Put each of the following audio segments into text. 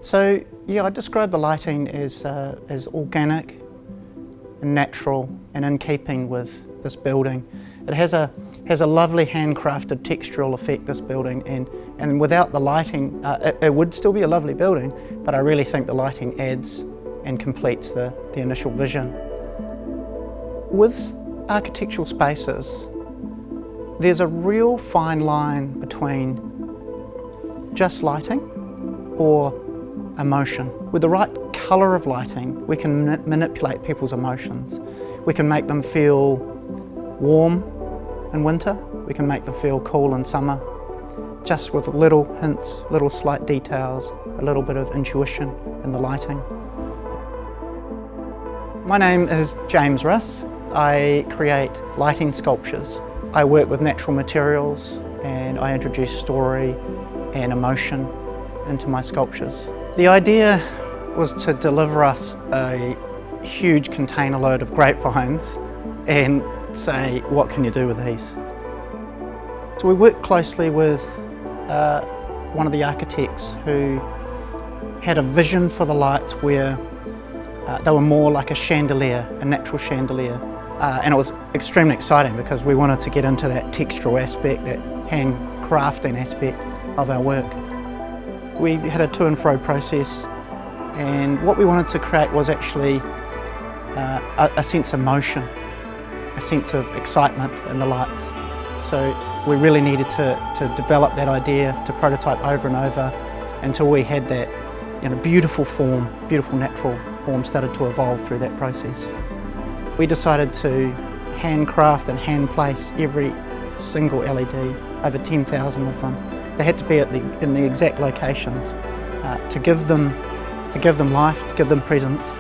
So yeah, I describe the lighting as organic and natural and in keeping with this building. It has a lovely handcrafted textural effect, this building, and without the lighting it would still be a lovely building, but I really think the lighting adds and completes the initial vision. With architectural spaces, there's a real fine line between just lighting or emotion. With the right colour of lighting, we can manipulate people's emotions. We can make them feel warm in winter, we can make them feel cool in summer, just with little hints, little slight details, a little bit of intuition in the lighting. My name is James Russ. I create lighting sculptures. I work with natural materials and I introduce story and emotion into my sculptures. The idea was to deliver us a huge container load of grapevines and say, what can you do with these? So we worked closely with one of the architects who had a vision for the lights where they were more like a chandelier, a natural chandelier. And it was extremely exciting because we wanted to get into that textural aspect, that handcrafting aspect of our work. We had a to and fro process, and what we wanted to create was actually a sense of motion, a sense of excitement in the lights. So we really needed to develop that idea, to prototype over and over until we had that beautiful form, beautiful natural form started to evolve through that process. We decided to handcraft and hand place every single LED, over 10,000 of them. They had to be in the exact locations to give them life, to give them presence,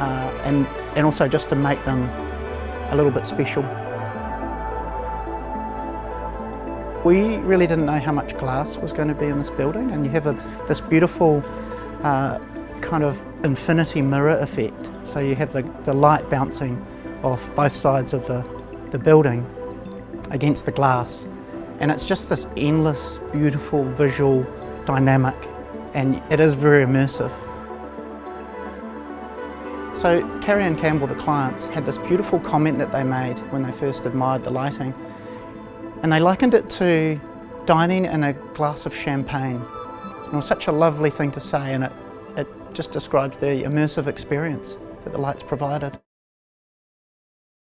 and also just to make them a little bit special. We really didn't know how much glass was going to be in this building, and you have this beautiful kind of infinity mirror effect. So you have the light bouncing off both sides of the building against the glass, and it's just this endless, beautiful, visual dynamic, and it is very immersive. So Carrie and Campbell, the clients, had this beautiful comment that they made when they first admired the lighting, and they likened it to dining in a glass of champagne. It was such a lovely thing to say, and it just describes the immersive experience that the lights provided.